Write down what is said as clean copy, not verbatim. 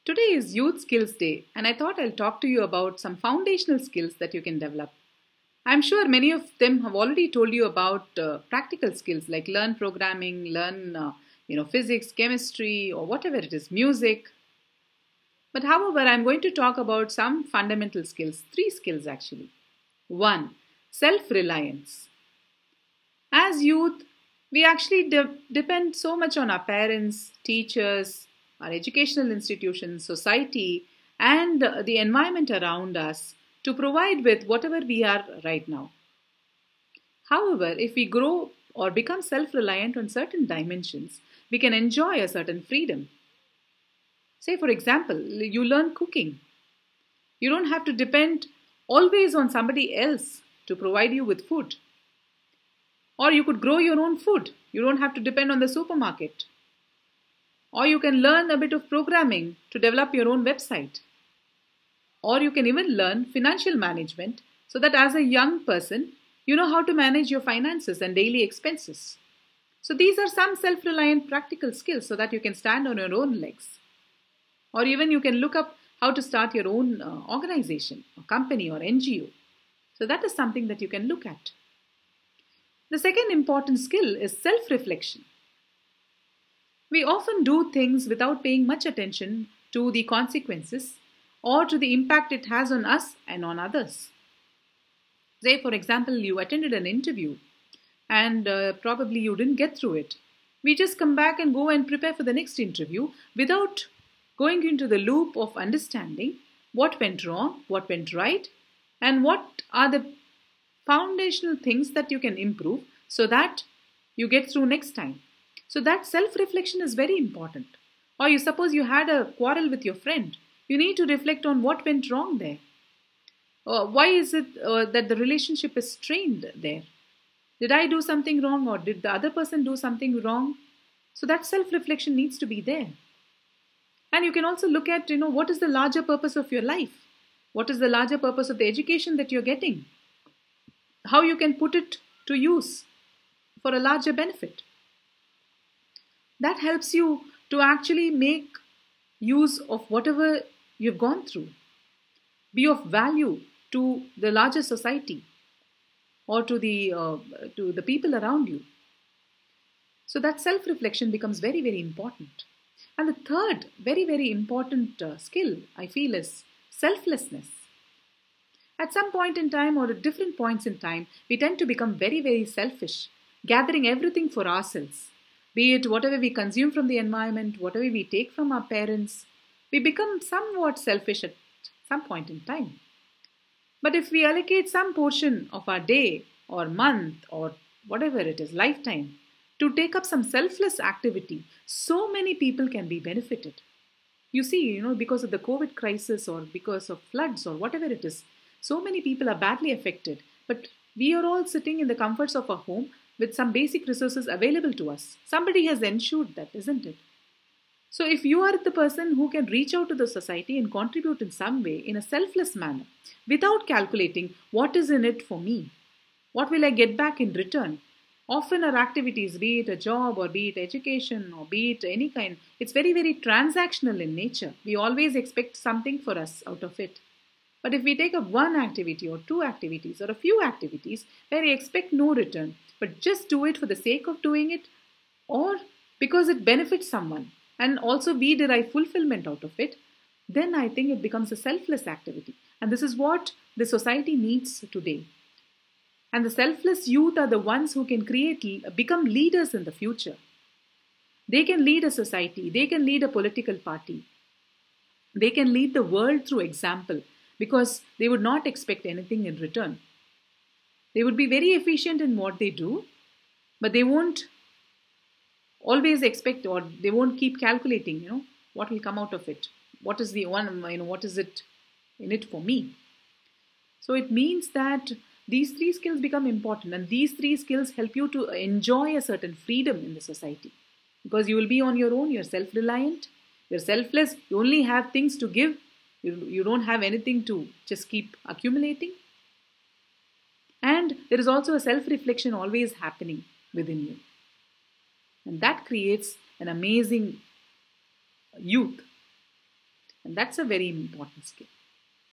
Today is Youth Skills Day, and I thought I'll talk to you about some foundational skills that you can develop. I'm sure many of them have already told you about practical skills like learn programming, learn physics, chemistry, or whatever it is, music. But however, I'm going to talk about some fundamental skills, three skills actually. One, self-reliance. As youth, we actually depend so much on our parents, teachers, our educational institutions, society, and the environment around us to provide with whatever we are right now. However, if we grow or become self reliant on certain dimensions, we can enjoy a certain freedom. Say, for example, you learn cooking. You don't have to depend always on somebody else to provide you with food. Or you could grow your own food. You don't have to depend on the supermarket. Or you can learn a bit of programming to develop your own website. Or you can even learn financial management so that as a young person, you know how to manage your finances and daily expenses. So these are some self reliant practical skills so that you can stand on your own legs. Or even you can look up how to start your own organization, or company, or NGO. So that is something that you can look at. The second important skill is self reflection. We often do things without paying much attention to the consequences or to the impact it has on us and on others. Say, for example, you attended an interview and probably you didn't get through it. We just come back and go and prepare for the next interview without going into the loop of understanding what went wrong, what went right, and what are the foundational things that you can improve so that you get through next time. So that self-reflection is very important. Or you suppose you had a quarrel with your friend. You need to reflect on what went wrong there. Why is it that the relationship is strained there? Did I do something wrong or did the other person do something wrong? So that self-reflection needs to be there. And you can also look at, what is the larger purpose of your life? What is the larger purpose of the education that you're getting? How you can put it to use for a larger benefit. That helps you to actually make use of whatever you've gone through. Be of value to the larger society or to the people around you. So that self-reflection becomes very, very important. And the third very, very important skill, I feel, is selflessness. At some point in time or at different points in time, we tend to become very, very selfish, gathering everything for ourselves. Be it whatever we consume from the environment, whatever we take from our parents, we become somewhat selfish at some point in time. But if we allocate some portion of our day or month or whatever it is, lifetime, to take up some selfless activity, so many people can be benefited. You see, because of the COVID crisis or because of floods or whatever it is, so many people are badly affected. But we are all sitting in the comforts of our home with some basic resources available to us. Somebody has ensured that, isn't it? So if you are the person who can reach out to the society and contribute in some way in a selfless manner, without calculating what is in it for me, what will I get back in return? Often our activities, be it a job or be it education or be it any kind, it's very, very transactional in nature. We always expect something for us out of it. But if we take up one activity or two activities or a few activities where we expect no return, but just do it for the sake of doing it or because it benefits someone and also we derive fulfillment out of it, then I think it becomes a selfless activity. And this is what the society needs today. And the selfless youth are the ones who can become leaders in the future. They can lead a society, they can lead a political party, they can lead the world through example because they would not expect anything in return. They would be very efficient in what they do, but they won't always expect or they won't keep calculating, what will come out of it. What is the one, what is it in it for me? So it means that these three skills become important and these three skills help you to enjoy a certain freedom in the society because you will be on your own, you're self-reliant, you're selfless, you only have things to give, you don't have anything to just keep accumulating. And there is also a self-reflection always happening within you. And that creates an amazing youth. And that's a very important skill.